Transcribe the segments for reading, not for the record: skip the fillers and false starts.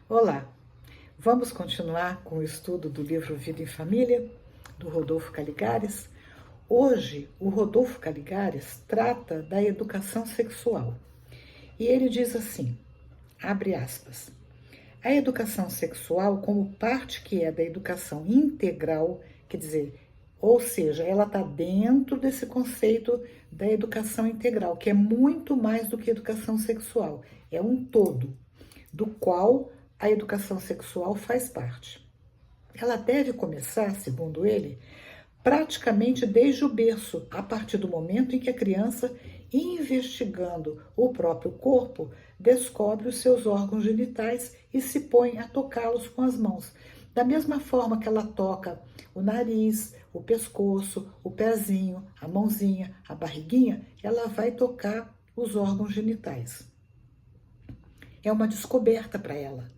Olá, vamos continuar com o estudo do livro Vida em Família, do Rodolfo Caligares. Hoje, o Rodolfo Caligares trata da educação sexual. E ele diz assim, abre aspas, a educação sexual, como parte que é da educação integral, quer dizer, ou seja, ela está dentro desse conceito da educação integral, que é muito mais do que educação sexual, é um todo, do qual a educação sexual faz parte. Ela deve começar, segundo ele, praticamente desde o berço, a partir do momento em que a criança, investigando o próprio corpo, descobre os seus órgãos genitais e se põe a tocá-los com as mãos. Da mesma forma que ela toca o nariz, o pescoço, o pezinho, a mãozinha, a barriguinha, ela vai tocar os órgãos genitais. É uma descoberta para ela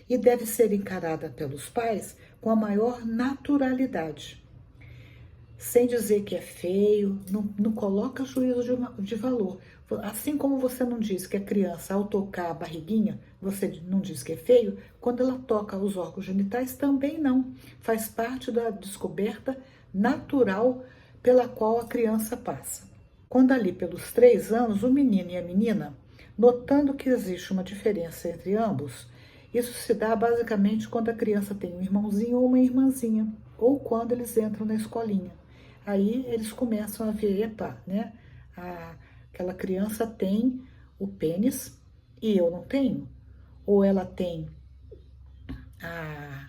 e deve ser encarada pelos pais com a maior naturalidade. Sem dizer que é feio, não coloca juízo de valor. Assim como você não diz que a criança, ao tocar a barriguinha, você não diz que é feio, quando ela toca os órgãos genitais, também não. Faz parte da descoberta natural pela qual a criança passa. Quando ali pelos 3 anos, o menino e a menina, notando que existe uma diferença entre ambos, isso se dá basicamente quando a criança tem um irmãozinho ou uma irmãzinha, ou quando eles entram na escolinha. Aí eles começam a ver, epa, né? Aquela criança tem o pênis e eu não tenho. Ou ela tem a,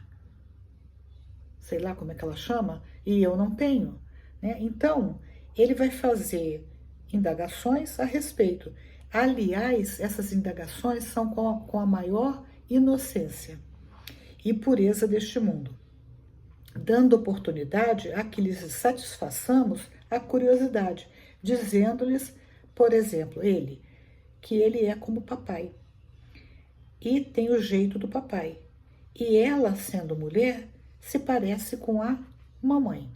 sei lá como é que ela chama, e eu não tenho, né? Então, ele vai fazer indagações a respeito. Aliás, essas indagações são com a maior inocência e pureza deste mundo, dando oportunidade a que lhes satisfaçamos a curiosidade, dizendo-lhes, por exemplo, que ele é como papai e tem o jeito do papai. E ela, sendo mulher, se parece com a mamãe.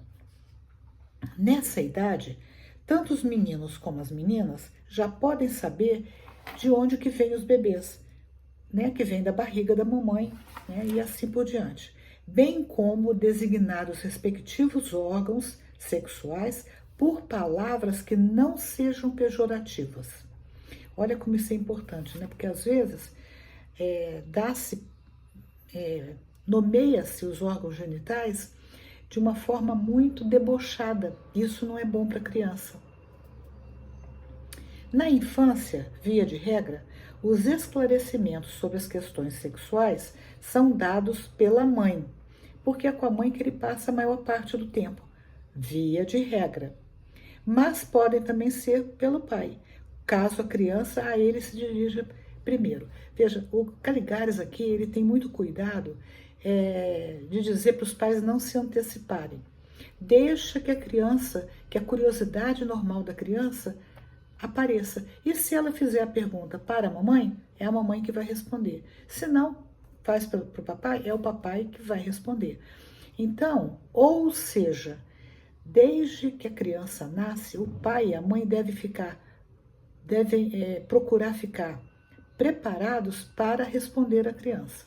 Nessa idade, tanto os meninos como as meninas já podem saber de onde que vêm os bebês, né, que vem da barriga da mamãe, né, e assim por diante, bem como designar os respectivos órgãos sexuais por palavras que não sejam pejorativas. Olha como isso é importante, né? Porque às vezes nomeia-se os órgãos genitais de uma forma muito debochada. Isso não é bom para a criança. Na infância, via de regra, os esclarecimentos sobre as questões sexuais são dados pela mãe, porque é com a mãe que ele passa a maior parte do tempo, via de regra. Mas podem também ser pelo pai, caso a criança a ele se dirija primeiro. Veja, o Caligares aqui, ele tem muito cuidado de dizer para os pais não se anteciparem. Deixa que a criança, que a curiosidade normal da criança apareça. E se ela fizer a pergunta para a mamãe, é a mamãe que vai responder. Se não, faz para o papai, é o papai que vai responder. Então, ou seja, desde que a criança nasce, o pai e a mãe devem procurar ficar preparados para responder à criança.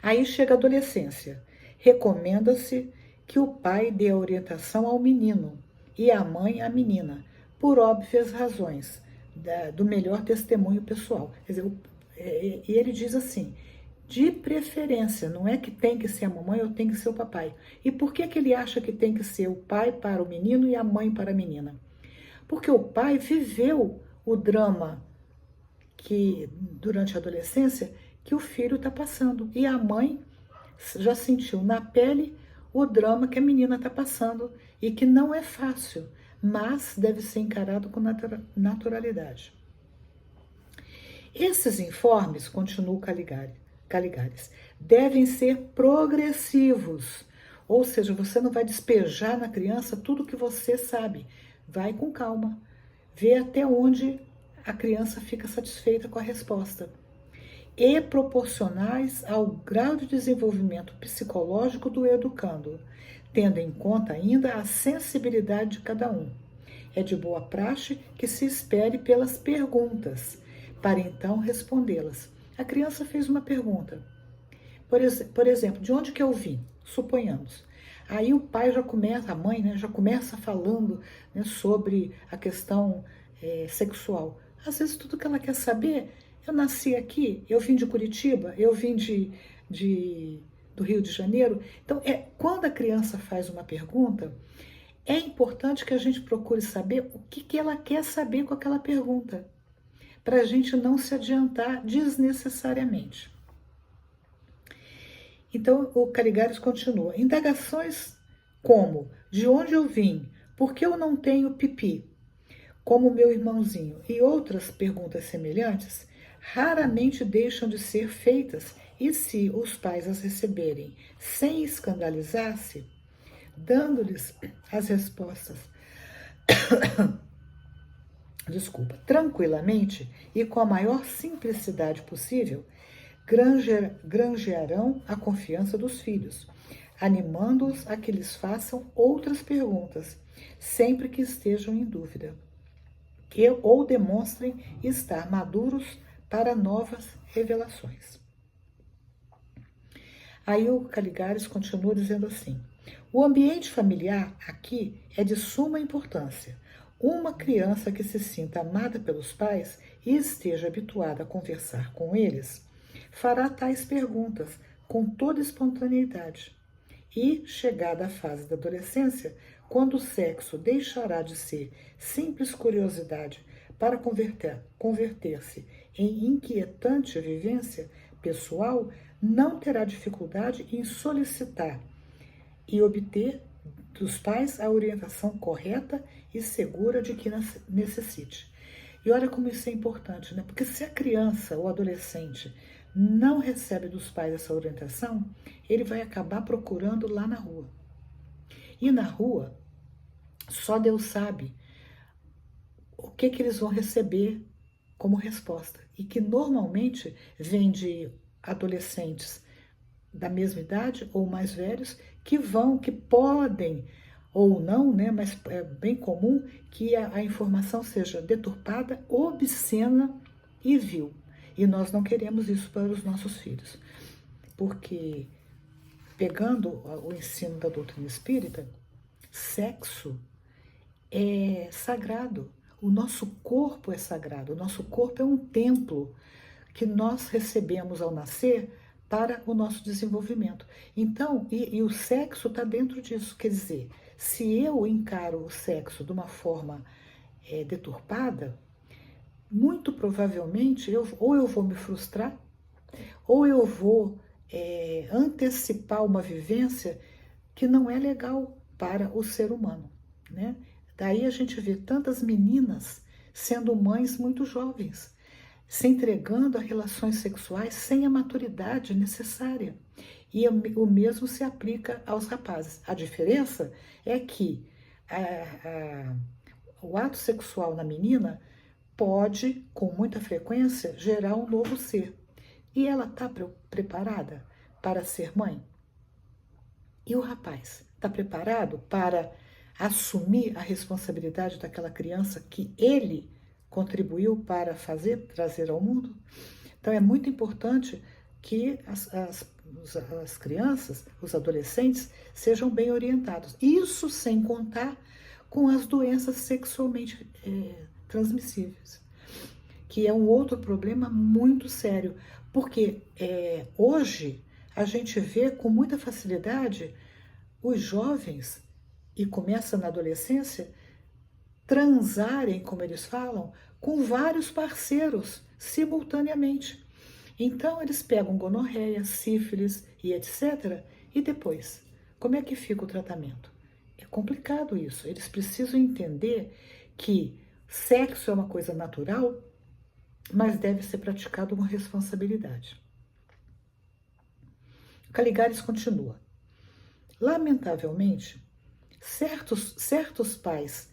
Aí chega a adolescência. Recomenda-se que o pai dê a orientação ao menino e a mãe à menina, por óbvias razões, do melhor testemunho pessoal. Quer dizer, e ele diz assim, de preferência, não é que tem que ser a mamãe ou tem que ser o papai. E por que ele acha que tem que ser o pai para o menino e a mãe para a menina? Porque o pai viveu o drama que durante a adolescência que o filho está passando. E a mãe já sentiu na pele o drama que a menina está passando e que não é fácil, mas deve ser encarado com naturalidade. Esses informes, continua Caligares, devem ser progressivos, ou seja, você não vai despejar na criança tudo que você sabe, vai com calma, vê até onde a criança fica satisfeita com a resposta. E proporcionais ao grau de desenvolvimento psicológico do educando, tendo em conta ainda a sensibilidade de cada um. É de boa praxe que se espere pelas perguntas, para então respondê-las. A criança fez uma pergunta. Por exemplo, de onde que eu vim? Suponhamos. Aí o pai já começa, a mãe, né, já começa falando, né, sobre a questão sexual. Às vezes tudo que ela quer saber, eu nasci aqui, eu vim de Curitiba, eu vim do Rio de Janeiro. Então, quando a criança faz uma pergunta, é importante que a gente procure saber o que ela quer saber com aquela pergunta, para a gente não se adiantar desnecessariamente. Então, o Caligares continua. Indagações como, de onde eu vim, por que eu não tenho pipi, como meu irmãozinho, e outras perguntas semelhantes, raramente deixam de ser feitas, e se os pais as receberem sem escandalizar-se, dando-lhes as respostas, tranquilamente e com a maior simplicidade possível, granjearão a confiança dos filhos, animando-os a que lhes façam outras perguntas, sempre que estejam em dúvida, ou demonstrem estar maduros para novas revelações. Aí o Caligares continua dizendo assim: o ambiente familiar aqui é de suma importância. Uma criança que se sinta amada pelos pais e esteja habituada a conversar com eles, fará tais perguntas com toda espontaneidade. E, chegada a fase da adolescência, quando o sexo deixará de ser simples curiosidade para converter-se em inquietante vivência pessoal, não terá dificuldade em solicitar e obter dos pais a orientação correta e segura de que necessite. E olha como isso é importante, né? Porque se a criança ou adolescente não recebe dos pais essa orientação, ele vai acabar procurando lá na rua. E na rua, só Deus sabe o que eles vão receber como resposta. E que normalmente vem de adolescentes da mesma idade ou mais velhos que podem ou não, né, mas é bem comum que a informação seja deturpada, obscena e vil. E nós não queremos isso para os nossos filhos. Porque, pegando o ensino da doutrina espírita, sexo é sagrado. O nosso corpo é sagrado. O nosso corpo é um templo que nós recebemos ao nascer para o nosso desenvolvimento. Então, e o sexo está dentro disso. Quer dizer, se eu encaro o sexo de uma forma deturpada, muito provavelmente ou eu vou me frustrar, ou eu vou antecipar uma vivência que não é legal para o ser humano, né? Daí a gente vê tantas meninas sendo mães muito jovens, se entregando a relações sexuais sem a maturidade necessária. E o mesmo se aplica aos rapazes. A diferença é que o ato sexual na menina pode, com muita frequência, gerar um novo ser. E ela está preparada para ser mãe? E o rapaz está preparado para assumir a responsabilidade daquela criança que ele contribuiu para trazer ao mundo? Então é muito importante que as crianças, os adolescentes, sejam bem orientados. Isso sem contar com as doenças sexualmente transmissíveis, que é um outro problema muito sério, porque hoje a gente vê com muita facilidade os jovens, e começa na adolescência, transarem, como eles falam, com vários parceiros simultaneamente. Então eles pegam gonorreia, sífilis e etc. E depois, como é que fica o tratamento? É complicado isso. Eles precisam entender que sexo é uma coisa natural, mas deve ser praticado com responsabilidade. Caligares continua. Lamentavelmente, certos pais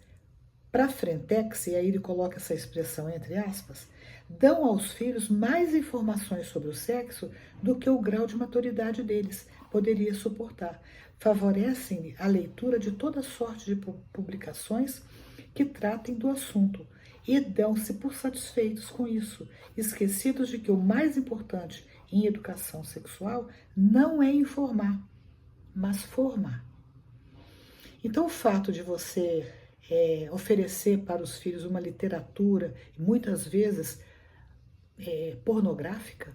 para frentex, e aí ele coloca essa expressão entre aspas, dão aos filhos mais informações sobre o sexo do que o grau de maturidade deles poderia suportar. Favorecem a leitura de toda sorte de publicações que tratem do assunto e dão-se por satisfeitos com isso, esquecidos de que o mais importante em educação sexual não é informar, mas formar. Então, o fato de você oferecer para os filhos uma literatura, muitas vezes pornográfica,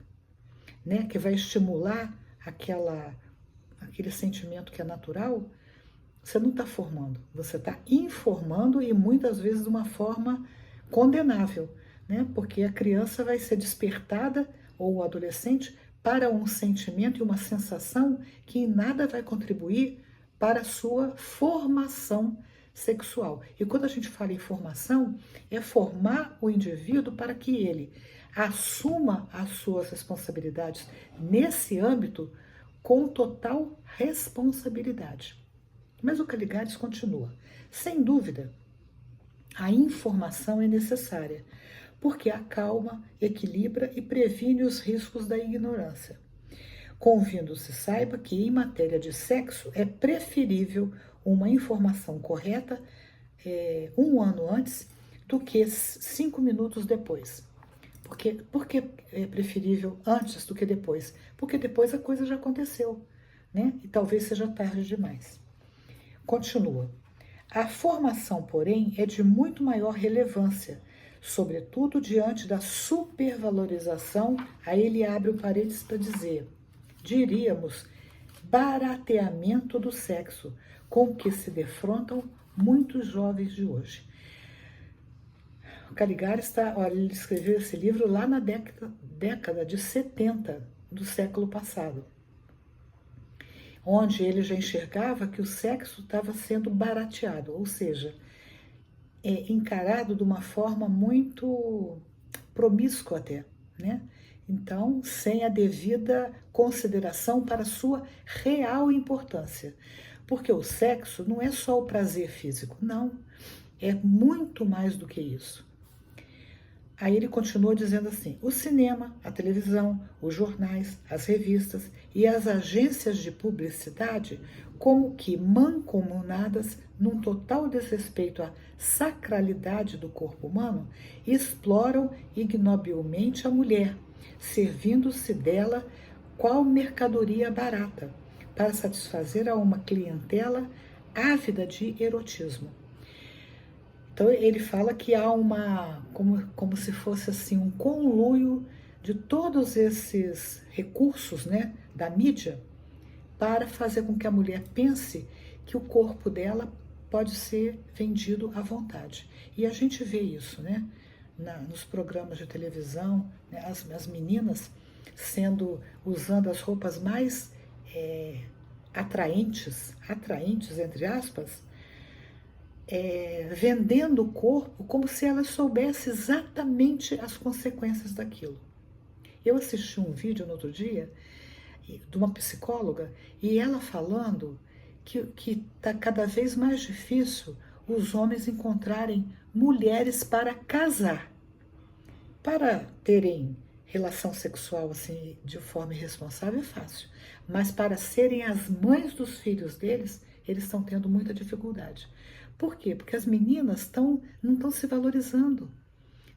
né, que vai estimular aquele sentimento que é natural, você não está formando, você está informando e muitas vezes de uma forma condenável, né? Porque a criança vai ser despertada, ou o adolescente, para um sentimento e uma sensação que em nada vai contribuir para a sua formação sexual. E quando a gente fala em formação, é formar o indivíduo para que ele assuma as suas responsabilidades nesse âmbito com total responsabilidade. Mas o Caligares continua. Sem dúvida, a informação é necessária, porque acalma, equilibra e previne os riscos da ignorância. Convindo se saiba que em matéria de sexo é preferível uma informação correta 1 ano antes do que 5 minutos depois. Por que é preferível antes do que depois? Porque depois a coisa já aconteceu, né? E talvez seja tarde demais. Continua. A formação, porém, é de muito maior relevância, sobretudo diante da supervalorização, aí ele abre o parênteses para dizer, diríamos, barateamento do sexo, com que se defrontam muitos jovens de hoje. O Caligares ele escreveu esse livro lá na década de 70 do século passado, onde ele já enxergava que o sexo estava sendo barateado, ou seja, encarado de uma forma muito promíscua até, né? Então, sem a devida consideração para sua real importância. Porque o sexo não é só o prazer físico, não. É muito mais do que isso. Aí ele continua dizendo assim, o cinema, a televisão, os jornais, as revistas e as agências de publicidade, como que mancomunadas num total desrespeito à sacralidade do corpo humano, exploram ignobilmente a mulher, servindo-se dela qual mercadoria barata, para satisfazer a uma clientela ávida de erotismo. Então ele fala que há como se fosse assim um conluio de todos esses recursos, né, da mídia, para fazer com que a mulher pense que o corpo dela pode ser vendido à vontade. E a gente vê isso, né, nos programas de televisão, né, as meninas usando as roupas mais atraentes entre aspas, vendendo o corpo como se ela soubesse exatamente as consequências daquilo. Eu assisti um vídeo no outro dia de uma psicóloga e ela falando que está cada vez mais difícil os homens encontrarem mulheres para casar, para terem relação sexual assim de forma irresponsável é fácil, mas para serem as mães dos filhos deles, eles estão tendo muita dificuldade. Por quê? Porque as meninas não estão se valorizando,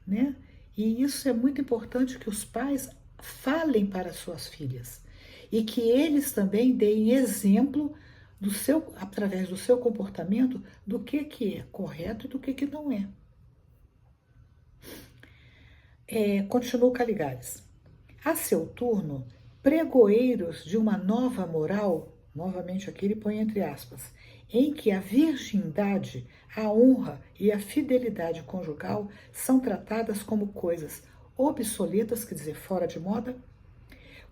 né? E isso é muito importante que os pais falem para suas filhas e que eles também deem exemplo através do seu comportamento do que é correto e do que não é. Continua Caligares. A seu turno, pregoeiros de uma nova moral, novamente aqui ele põe entre aspas, em que a virgindade, a honra e a fidelidade conjugal são tratadas como coisas obsoletas, quer dizer, fora de moda,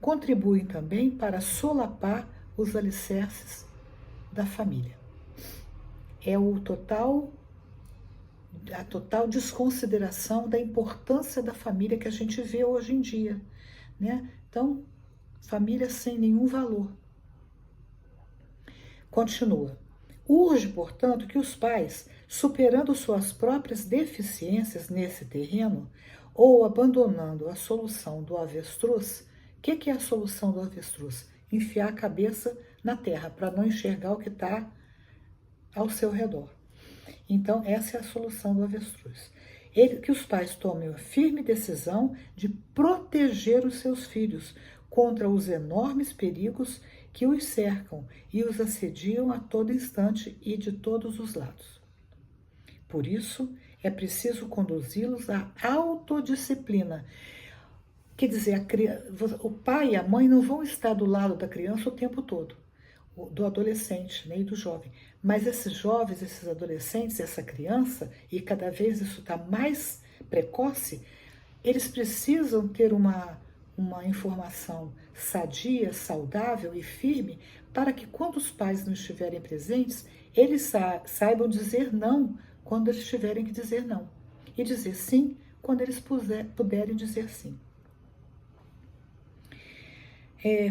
contribuem também para solapar os alicerces da família. É a total desconsideração da importância da família que a gente vê hoje em dia, né? Então, família sem nenhum valor. Continua. Urge, portanto, que os pais, superando suas próprias deficiências nesse terreno, ou abandonando a solução do avestruz, o que é a solução do avestruz? Enfiar a cabeça na terra para não enxergar o que está ao seu redor. Então, essa é a solução do avestruz. Que os pais tomem a firme decisão de proteger os seus filhos contra os enormes perigos que os cercam e os assediam a todo instante e de todos os lados. Por isso, é preciso conduzi-los à autodisciplina. Quer dizer, o pai e a mãe não vão estar do lado da criança o tempo todo, do adolescente, né, e do jovem. Mas esses jovens, esses adolescentes, essa criança, e cada vez isso está mais precoce, eles precisam ter uma informação sadia, saudável e firme para que quando os pais não estiverem presentes, eles saibam dizer não quando eles tiverem que dizer não. E dizer sim quando eles puderem dizer sim.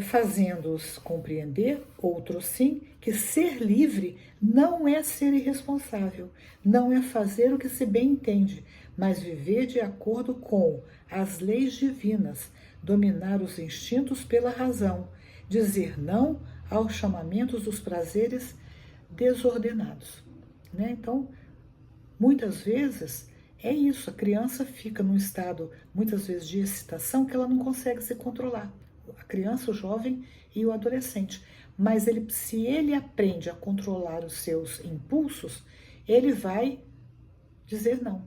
Fazendo-os compreender, outro sim, que ser livre não é ser irresponsável, não é fazer o que se bem entende, mas viver de acordo com as leis divinas, dominar os instintos pela razão, dizer não aos chamamentos dos prazeres desordenados. Né? Então, muitas vezes é isso, a criança fica num estado, muitas vezes, de excitação que ela não consegue se controlar. A criança, o jovem e o adolescente. Mas se ele aprende a controlar os seus impulsos, ele vai dizer não.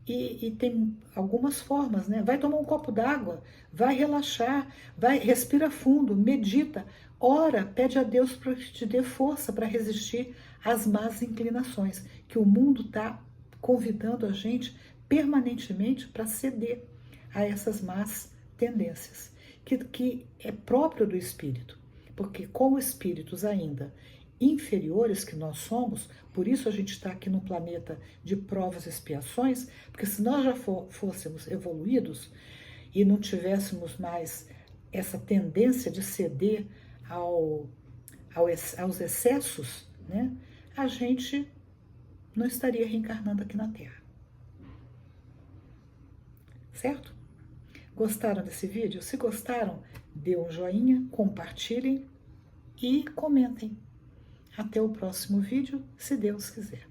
E tem algumas formas, né? Vai tomar um copo d'água, vai relaxar, respira fundo, medita, ora, pede a Deus para que te dê força para resistir às más inclinações, que o mundo está convidando a gente permanentemente para ceder a essas más tendências. Que é próprio do espírito, porque como espíritos ainda inferiores que nós somos, por isso a gente está aqui no planeta de provas e expiações, porque se nós já fôssemos evoluídos e não tivéssemos mais essa tendência de ceder aos excessos, né, a gente não estaria reencarnando aqui na Terra. Certo? Gostaram desse vídeo? Se gostaram, dê um joinha, compartilhem e comentem. Até o próximo vídeo, se Deus quiser.